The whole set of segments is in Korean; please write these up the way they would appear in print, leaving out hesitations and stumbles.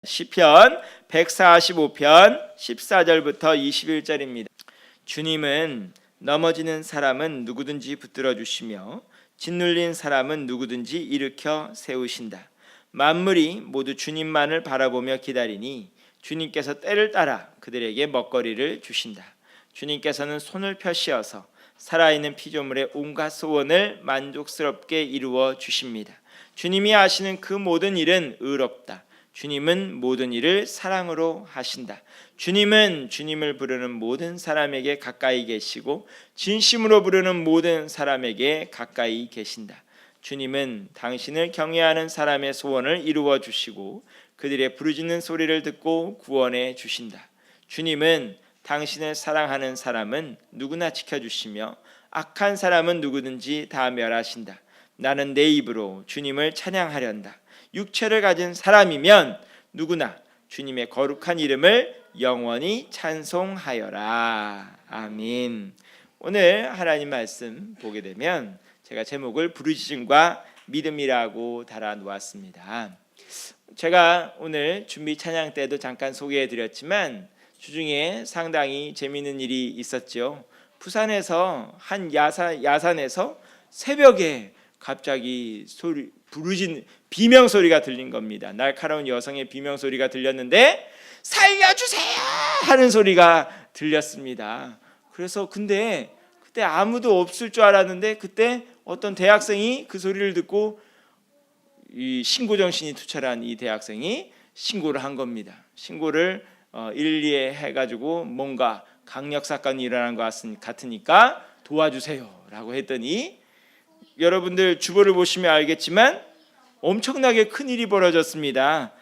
시편 145편 14절부터 21절입니다. 주님은 넘어지는 사람은 누구든지 붙들어 주시며 짓눌린 사람은 누구든지 일으켜 세우신다. 만물이 모두 주님만을 바라보며 기다리니 주님께서 때를 따라 그들에게 먹거리를 주신다. 주님께서는 손을 펴시어서 살아있는 피조물의 온갖 소원을 만족스럽게 이루어 주십니다. 주님이 하시는 그 모든 일은 의롭다. 주님은 모든 일을 사랑으로 하신다. 주님은 주님을 부르는 모든 사람에게 가까이 계시고 진심으로 부르는 모든 사람에게 가까이 계신다. 주님은 당신을 경외하는 사람의 소원을 이루어 주시고 그들의 부르짖는 소리를 듣고 구원해 주신다. 주님은 당신을 사랑하는 사람은 누구나 지켜주시며 악한 사람은 누구든지 다 멸하신다. 나는 내 입으로 주님을 찬양하련다. 육체를 가진 사람이면 누구나 주님의 거룩한 이름을 영원히 찬송하여라. 아멘. 오늘 하나님 말씀 보게 되면 제가 제목을 부르짖음과 믿음이라고 달아 놓았습니다. 제가 오늘 준비 찬양 때도 잠깐 소개해 드렸지만 주중에 상당히 재미있는 일이 있었죠. 부산에서 한 야산에서 새벽에 갑자기 부르짖는 비명 소리가 들린 겁니다. 날카로운 여성의 비명 소리가 들렸는데 살려주세요 하는 소리가 들렸습니다. 그래서 근데 그때 아무도 없을 줄 알았는데 그때 어떤 대학생이 그 소리를 듣고 이 신고 정신이 투철한 이 대학생이 신고를 한 겁니다. 신고를 112에 해가지고 뭔가 강력 사건이 일어난 것 같으니까 도와주세요라고 했더니 여러분들 주보를 보시면 알겠지만 엄청나게 큰 일이 벌어졌습니다.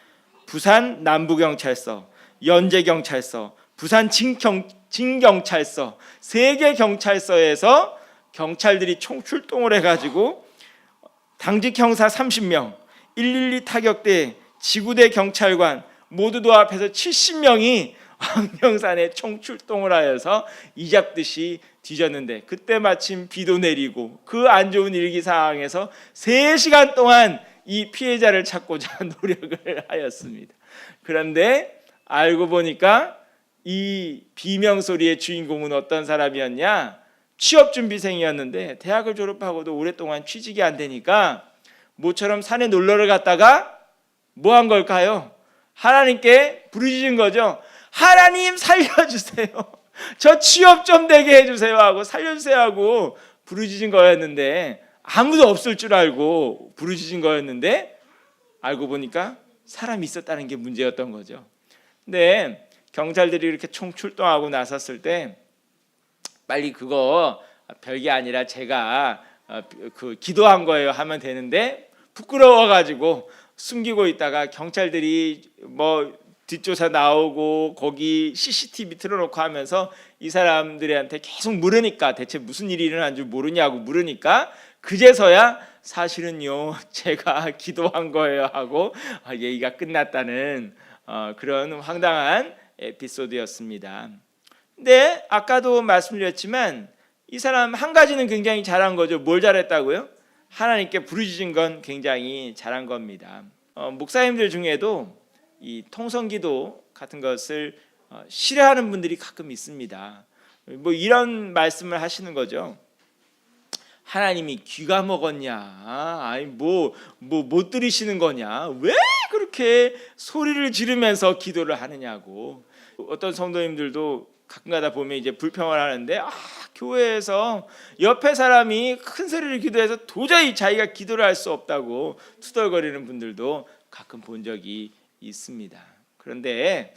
부산 남부경찰서, 연제경찰서, 부산 진경찰서 3개 경찰서에서 경찰들이 총출동을 해가지고 당직 형사 30명, 112 타격대, 지구대 경찰관 모두 합해서 70명이 황명산에 총출동을 하여서 이잡듯이 뒤졌는데 그때 마침 비도 내리고 그 안 좋은 일기 상황에서 3시간 동안 이 피해자를 찾고자 노력을 하였습니다. 그런데 알고 보니까 이 비명 소리의 주인공은 어떤 사람이었냐? 취업준비생이었는데 대학을 졸업하고도 오랫동안 취직이 안 되니까 모처럼 산에 놀러를 갔다가 뭐 한 걸까요? 하나님께 부르짖은 거죠. 하나님 살려주세요. 저 취업 좀 되게 해주세요 하고 살려주세요 하고 부르짖은 거였는데 아무도 없을 줄 알고 부르짖은 거였는데 알고 보니까 사람이 있었다는 게 문제였던 거죠. 근데 경찰들이 이렇게 총출동하고 나섰을 때 빨리 그거 별게 아니라 제가 그 기도한 거예요 하면 되는데 부끄러워가지고 숨기고 있다가 경찰들이 뭐 뒷조사 나오고 거기 CCTV 틀어놓고 하면서 이 사람들한테 계속 물으니까 대체 무슨 일이 일어난 줄 모르냐고 물으니까 그제서야 사실은요 제가 기도한 거예요 하고 얘기가 끝났다는 그런 황당한 에피소드였습니다. 근데 아까도 말씀드렸지만 이 사람 한 가지는 굉장히 잘한 거죠. 뭘 잘했다고요? 하나님께 부르짖은 건 굉장히 잘한 겁니다. 목사님들 중에도 이 통성기도 같은 것을 싫어하는 분들이 가끔 있습니다. 뭐 이런 말씀을 하시는 거죠. 하나님이 귀가 먹었냐? 아니 뭐 못 들으시는 거냐? 왜 그렇게 소리를 지르면서 기도를 하느냐고. 어떤 성도님들도 가끔가다 보면 이제 불평을 하는데 교회에서 옆에 사람이 큰 소리를 기도해서 도저히 자기가 기도를 할 수 없다고 투덜거리는 분들도 가끔 본 적이 있습니다. 그런데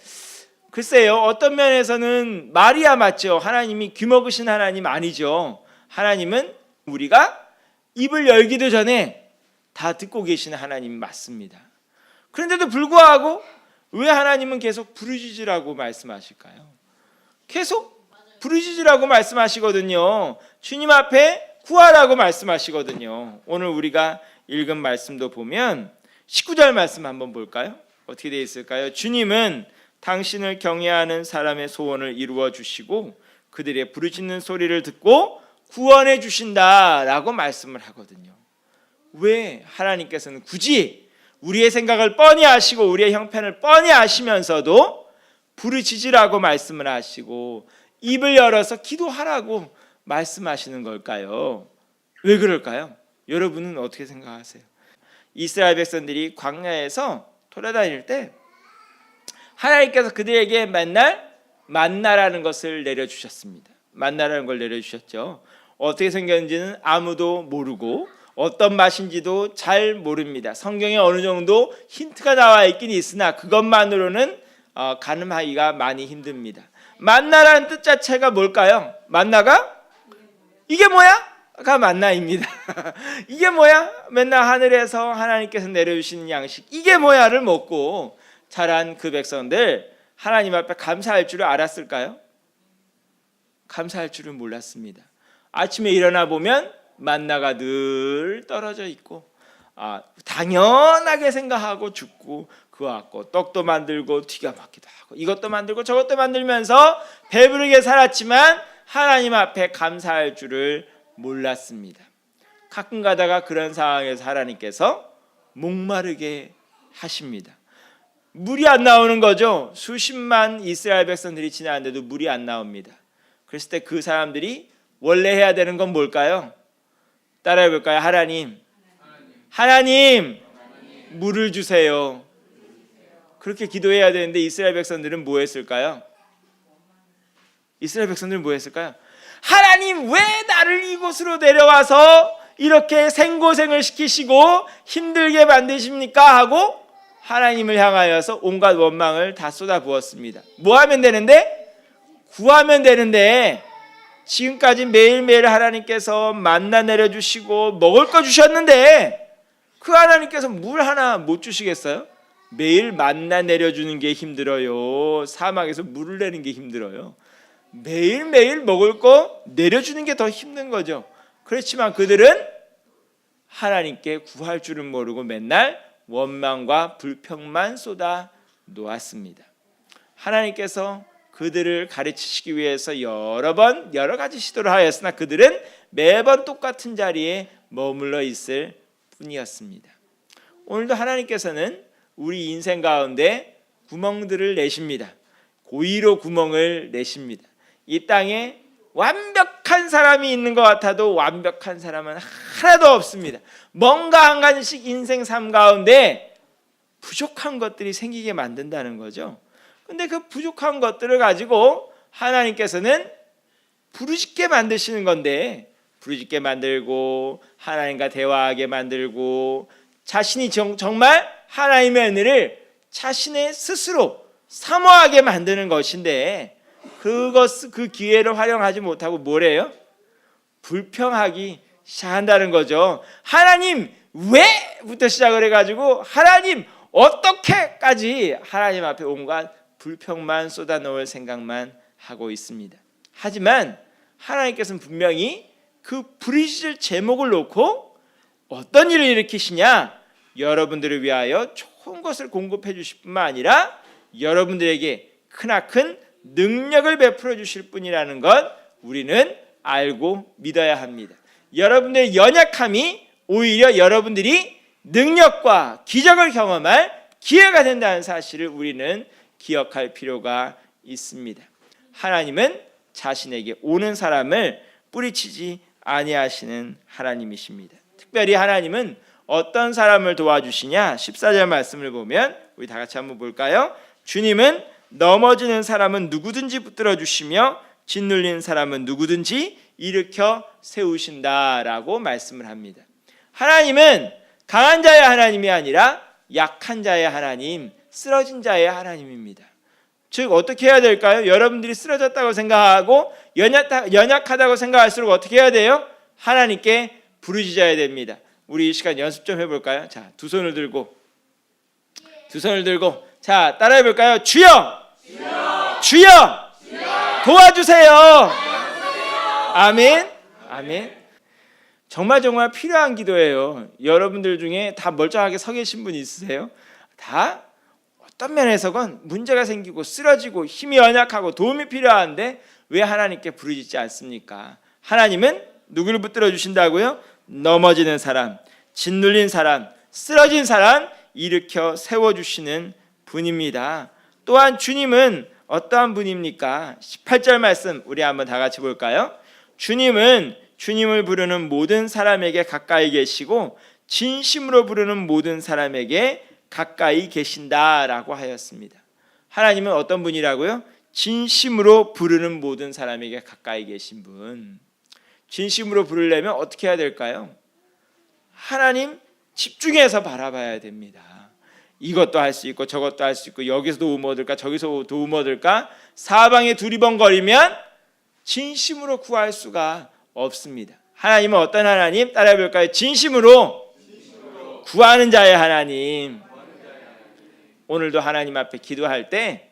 글쎄요 어떤 면에서는 말이야 맞죠. 하나님이 귀먹으신 하나님 아니죠. 하나님은 우리가 입을 열기도 전에 다 듣고 계시는 하나님 맞습니다. 그런데도 불구하고 왜 하나님은 계속 부르짖으라고 말씀하실까요? 계속 부르짖으라고 말씀하시거든요. 주님 앞에 구하라고 말씀하시거든요. 오늘 우리가 읽은 말씀도 보면 19절 말씀 한번 볼까요? 어떻게 되어 있을까요? 주님은 당신을 경외하는 사람의 소원을 이루어 주시고 그들의 부르짖는 소리를 듣고 구원해 주신다라고 말씀을 하거든요. 왜 하나님께서는 굳이 우리의 생각을 뻔히 아시고 우리의 형편을 뻔히 아시면서도 부르짖으라고 말씀을 하시고 입을 열어서 기도하라고 말씀하시는 걸까요? 왜 그럴까요? 여러분은 어떻게 생각하세요? 이스라엘 백성들이 광야에서 돌아다닐 때 하나님께서 그들에게 맨날 만나라는 것을 내려주셨습니다. 만나라는 걸 내려주셨죠. 어떻게 생겼는지는 아무도 모르고 어떤 맛인지도 잘 모릅니다. 성경에 어느 정도 힌트가 나와 있긴 있으나 그것만으로는 가늠하기가 많이 힘듭니다. 만나라는 뜻 자체가 뭘까요? 만나가? 이게 뭐야? 가 만나입니다. 이게 뭐야? 맨날 하늘에서 하나님께서 내려주시는 양식 이게 뭐야를 먹고 자란 그 백성들 하나님 앞에 감사할 줄을 알았을까요? 감사할 줄은 몰랐습니다. 아침에 일어나 보면 만나가 늘 떨어져 있고 당연하게 생각하고 죽고 그거 갖고 떡도 만들고 튀겨 먹기도 하고 이것도 만들고 저것도 만들면서 배부르게 살았지만 하나님 앞에 감사할 줄을 몰랐습니다. 가끔 가다가 그런 상황에서 하나님께서 목마르게 하십니다. 물이 안 나오는 거죠. 수십만 이스라엘 백성들이 지나는데도 물이 안 나옵니다. 그랬을 때 그 사람들이 원래 해야 되는 건 뭘까요? 따라해 볼까요? 하나님 물을 주세요. 그렇게 기도해야 되는데 이스라엘 백성들은 뭐 했을까요? 하나님 왜 나를 이곳으로 내려와서 이렇게 생고생을 시키시고 힘들게 만드십니까? 하고 하나님을 향하여서 온갖 원망을 다 쏟아부었습니다. 뭐 하면 되는데? 구하면 되는데 지금까지 매일매일 하나님께서 만나 내려주시고 먹을 거 주셨는데 그 하나님께서 물 하나 못 주시겠어요? 매일 만나 내려주는 게 힘들어요. 사막에서 물을 내는 게 힘들어요. 매일매일 먹을 거 내려주는 게 더 힘든 거죠. 그렇지만 그들은 하나님께 구할 줄은 모르고 맨날 원망과 불평만 쏟아 놓았습니다. 하나님께서 그들을 가르치시기 위해서 여러 가지 시도를 하였으나 그들은 매번 똑같은 자리에 머물러 있을 뿐이었습니다. 오늘도 하나님께서는 우리 인생 가운데 구멍들을 내십니다. 고의로 구멍을 내십니다. 이 땅에 완벽한 사람이 있는 것 같아도 완벽한 사람은 하나도 없습니다. 뭔가 한 가지씩 인생 삶 가운데 부족한 것들이 생기게 만든다는 거죠. 근데 그 부족한 것들을 가지고 하나님께서는 부르짖게 만드시는 건데 부르짖게 만들고 하나님과 대화하게 만들고 자신이 정말 하나님의 은혜를 자신의 스스로 사모하게 만드는 것인데 그 기회를 활용하지 못하고 뭐래요? 불평하기 시작한다는 거죠. 하나님 왜부터 시작을 해가지고 하나님 어떻게까지 하나님 앞에 온갖 불평만 쏟아놓을 생각만 하고 있습니다. 하지만 하나님께서는 분명히 그 부르짖을 제목을 놓고 어떤 일을 일으키시냐? 여러분들을 위하여 좋은 것을 공급해 주실 뿐만 아니라 여러분들에게 크나큰 능력을 베풀어 주실 분이라는 것 우리는 알고 믿어야 합니다. 여러분들의 연약함이 오히려 여러분들이 능력과 기적을 경험할 기회가 된다는 사실을 우리는 기억할 필요가 있습니다. 하나님은 자신에게 오는 사람을 뿌리치지 아니하시는 하나님이십니다. 특별히 하나님은 어떤 사람을 도와주시냐? 14절 말씀을 보면 우리 다 같이 한번 볼까요? 주님은 넘어지는 사람은 누구든지 붙들어 주시며 짓눌린 사람은 누구든지 일으켜 세우신다라고 말씀을 합니다. 하나님은 강한 자의 하나님이 아니라 약한 자의 하나님, 쓰러진 자의 하나님입니다. 즉 어떻게 해야 될까요? 여러분들이 쓰러졌다고 생각하고 연약하다고 생각할수록 어떻게 해야 돼요? 하나님께 부르짖어야 됩니다. 우리 이 시간 연습 좀 해볼까요? 자, 두 손을 들고 자, 따라해 볼까요? 주여! 주여! 도와주세요! 아멘. 정말 필요한 기도예요. 여러분들 중에 다 멀쩡하게 서 계신 분 있으세요? 다 어떤 면에서건 문제가 생기고 쓰러지고 힘이 연약하고 도움이 필요한데 왜 하나님께 부르짖지 않습니까? 하나님은 누구를 붙들어 주신다고요? 넘어지는 사람, 짓눌린 사람, 쓰러진 사람 일으켜 세워주시는 분입니다. 또한 주님은 어떠한 분입니까? 18절 말씀 우리 한번 다 같이 볼까요? 주님은 주님을 부르는 모든 사람에게 가까이 계시고 진심으로 부르는 모든 사람에게 가까이 계신다라고 하였습니다. 하나님은 어떤 분이라고요? 진심으로 부르는 모든 사람에게 가까이 계신 분. 진심으로 부르려면 어떻게 해야 될까요? 하나님 집중해서 바라봐야 됩니다. 이것도 할 수 있고 저것도 할 수 있고 여기서 도움 얻을까 저기서 도움 얻을까 사방에 두리번거리면 진심으로 구할 수가 없습니다. 하나님은 어떤 하나님? 따라해 볼까요? 진심으로 구하는 자의 하나님. 오늘도 하나님 앞에 기도할 때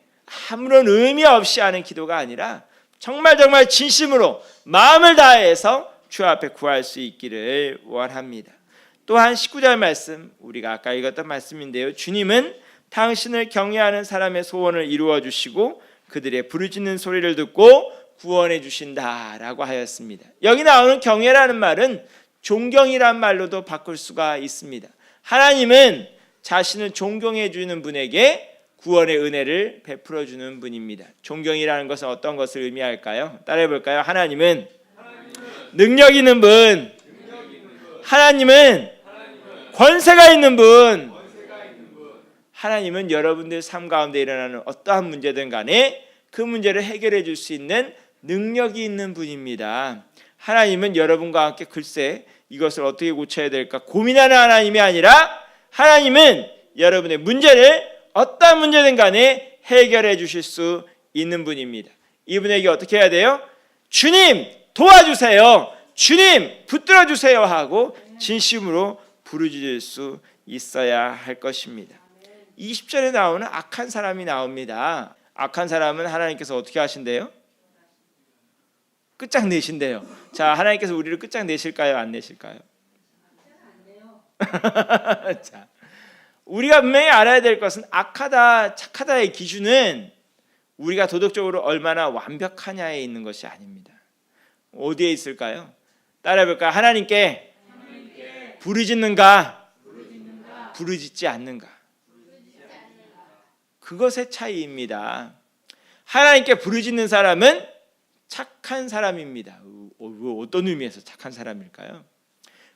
아무런 의미 없이 하는 기도가 아니라 정말 진심으로 마음을 다해서 주 앞에 구할 수 있기를 원합니다. 또한 19절 말씀 우리가 아까 읽었던 말씀인데요. 주님은 당신을 경외하는 사람의 소원을 이루어 주시고 그들의 부르짖는 소리를 듣고 구원해 주신다라고 하였습니다. 여기 나오는 경외라는 말은 존경이란 말로도 바꿀 수가 있습니다. 하나님은 자신을 존경해 주는 분에게 구원의 은혜를 베풀어 주는 분입니다. 존경이라는 것은 어떤 것을 의미할까요? 따라해 볼까요? 하나님은 능력 있는 분, 하나님은 권세가 있는 분, 하나님은 여러분들 삶 가운데 일어나는 어떠한 문제든 간에 그 문제를 해결해 줄 수 있는 능력이 있는 분입니다. 하나님은 여러분과 함께 글쎄 이것을 어떻게 고쳐야 될까 고민하는 하나님이 아니라 하나님은 여러분의 문제를 어떤 문제든 간에 해결해 주실 수 있는 분입니다. 이분에게 어떻게 해야 돼요? 주님 도와주세요, 주님 붙들어 주세요 하고 진심으로 부르짖을 수 있어야 할 것입니다. 20절에 나오는 악한 사람이 나옵니다. 악한 사람은 하나님께서 어떻게 하신대요? 끝장내신대요. 자, 하나님께서 우리를 끝장내실까요? 안 내실까요? 자, 우리가 분명히 알아야 될 것은 악하다, 착하다의 기준은 우리가 도덕적으로 얼마나 완벽하냐에 있는 것이 아닙니다. 어디에 있을까요? 따라해볼까요? 하나님께 부르짖는가? 부르짖지 않는가? 그것의 차이입니다. 하나님께 부르짖는 사람은 착한 사람입니다. 어떤 의미에서 착한 사람일까요?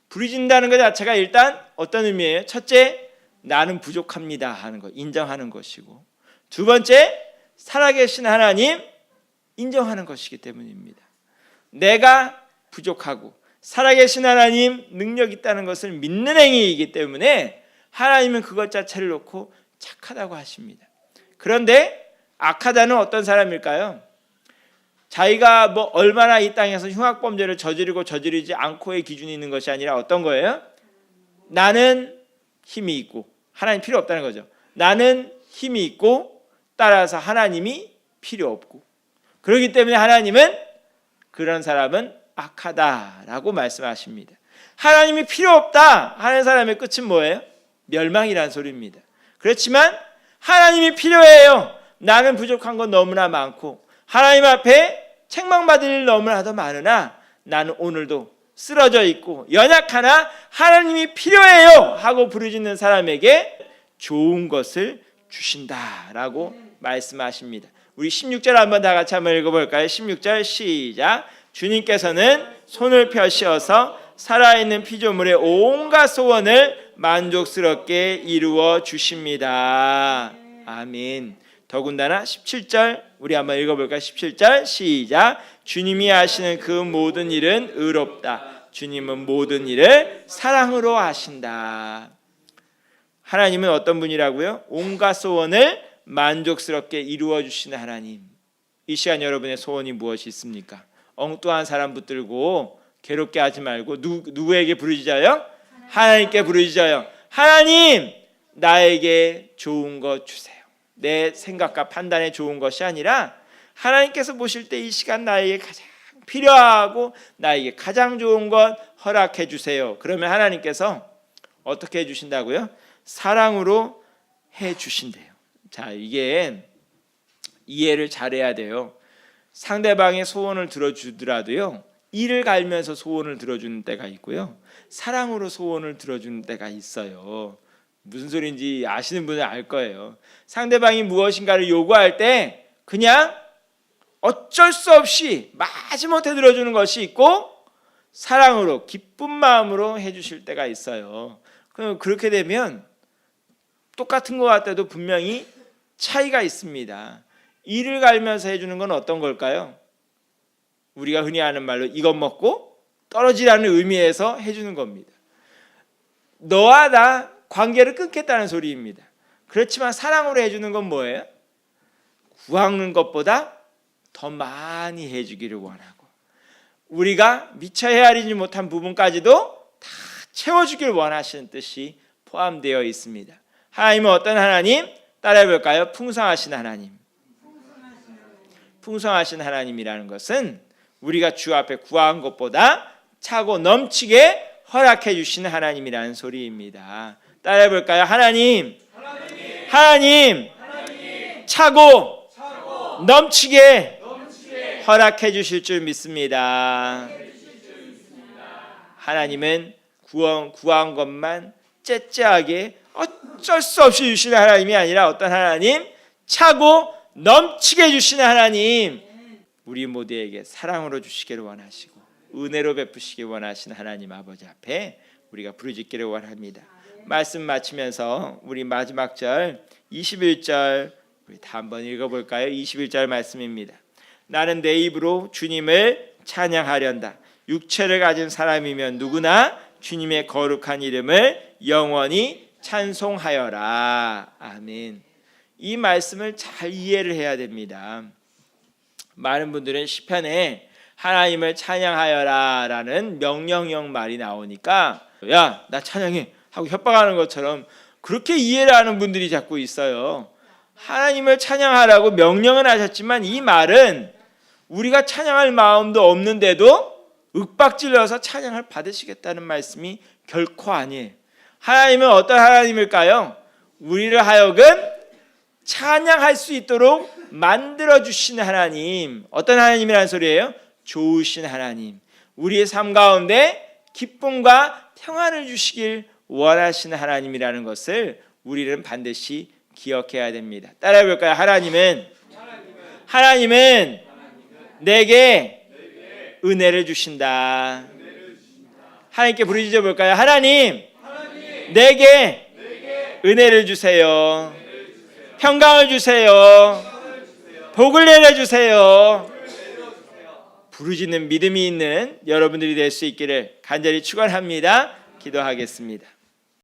부르짖는다는 것 자체가 일단 어떤 의미예요? 첫째, 나는 부족합니다 하는 것, 인정하는 것이고, 두 번째, 살아계신 하나님 인정하는 것이기 때문입니다. 내가 부족하고 살아계신 하나님 능력 있다는 것을 믿는 행위이기 때문에 하나님은 그것 자체를 놓고 착하다고 하십니다. 그런데 악하다는 어떤 사람일까요? 자기가 얼마나 이 땅에서 흉악범죄를 저지르고 저지르지 않고의 기준이 있는 것이 아니라 어떤 거예요? 나는 힘이 있고 하나님 필요 없다는 거죠. 나는 힘이 있고 따라서 하나님이 필요 없고, 그렇기 때문에 하나님은 그런 사람은 악하다라고 말씀하십니다. 하나님이 필요 없다 하는 사람의 끝은 뭐예요? 멸망이라는 소리입니다. 그렇지만 하나님이 필요해요. 나는 부족한 건 너무나 많고 하나님 앞에 책망받을 일 너무나도 많으나 나는 오늘도 쓰러져 있고 연약하나 하나님이 필요해요 하고 부르짖는 사람에게 좋은 것을 주신다라고 말씀하십니다. 우리 16절 한번 다 같이 한번 읽어볼까요? 16절 시작. 주님께서는 손을 펴시어서 살아있는 피조물의 온갖 소원을 만족스럽게 이루어 주십니다. 아멘. 더군다나 17절 우리 한번 읽어볼까요? 17절 시작. 주님이 하시는 그 모든 일은 의롭다. 주님은 모든 일을 사랑으로 하신다. 하나님은 어떤 분이라고요? 온갖 소원을 만족스럽게 이루어 주시는 하나님. 이 시간 여러분의 소원이 무엇이 있습니까? 엉뚱한 사람 붙들고 괴롭게 하지 말고 누구에게 부르짖어요? 하나님께 부르짖어요. 하나님, 나에게 좋은 것 주세요. 내 생각과 판단에 좋은 것이 아니라 하나님께서 보실 때 이 시간 나에게 가장 필요하고 나에게 가장 좋은 것 허락해 주세요. 그러면 하나님께서 어떻게 해 주신다고요? 사랑으로 해 주신대요. 자, 이게 이해를 잘해야 돼요. 상대방의 소원을 들어주더라도요, 이를 갈면서 소원을 들어주는 때가 있고요, 사랑으로 소원을 들어주는 때가 있어요. 무슨 소리인지 아시는 분은 알 거예요. 상대방이 무엇인가를 요구할 때 그냥 어쩔 수 없이 마지못해 들어주는 것이 있고 사랑으로 기쁜 마음으로 해주실 때가 있어요. 그렇게 되면 똑같은 것 같아도 분명히 차이가 있습니다. 이를 갈면서 해주는 건 어떤 걸까요? 우리가 흔히 하는 말로 이것 먹고 떨어지라는 의미에서 해주는 겁니다. 너와 나 관계를 끊겠다는 소리입니다. 그렇지만 사랑으로 해주는 건 뭐예요? 구하는 것보다 더 많이 해주기를 원하고 우리가 미처 헤아리지 못한 부분까지도 다 채워주기를 원하시는 뜻이 포함되어 있습니다. 하나님은 어떤 하나님? 따라해 볼까요? 풍성하신 하나님. 풍성하신 하나님이라는 것은 우리가 주 앞에 구한 것보다 차고 넘치게 허락해 주시는 하나님이라는 소리입니다. 따라해 볼까요? 하나님. 차고 넘치게 허락해 주실 줄 믿습니다. 하나님은 구한 것만 째째하게 어쩔 수 없이 주시는 하나님이 아니라 어떤 하나님? 차고 넘치게 주시는 하나님. 우리 모두에게 사랑으로 주시기를 원하시고 은혜로 베푸시기 원하시는 하나님 아버지 앞에 우리가 부르짖기를 원합니다. 말씀 마치면서 우리 마지막 절 21절 우리 다 한번 읽어볼까요? 21절 말씀입니다. 나는 내 입으로 주님을 찬양하련다. 육체를 가진 사람이면 누구나 주님의 거룩한 이름을 영원히 찬송하여라. 아멘. 이 말씀을 잘 이해를 해야 됩니다. 많은 분들은 시편에 하나님을 찬양하여라 라는 명령형 말이 나오니까 야, 나 찬양해 하고 협박하는 것처럼 그렇게 이해를 하는 분들이 자꾸 있어요. 하나님을 찬양하라고 명령은 하셨지만 이 말은 우리가 찬양할 마음도 없는데도 윽박질러서 찬양을 받으시겠다는 말씀이 결코 아니에요. 하나님은 어떤 하나님일까요? 우리를 하여금 찬양할 수 있도록 만들어주시는 하나님. 어떤 하나님이라는 소리예요? 좋으신 하나님. 우리의 삶 가운데 기쁨과 평안을 주시길 원하시는 하나님이라는 것을 우리는 반드시 기억해야 됩니다. 따라해 볼까요? 하나님은 내게 은혜를 주신다. 하나님께 부르짖어 볼까요? 하나님, 내게 은혜를 주세요. 평강을 주세요. 복을 내려주세요. 부르짖는 믿음이 있는 여러분들이 될 수 있기를 간절히 축원합니다. 기도하겠습니다.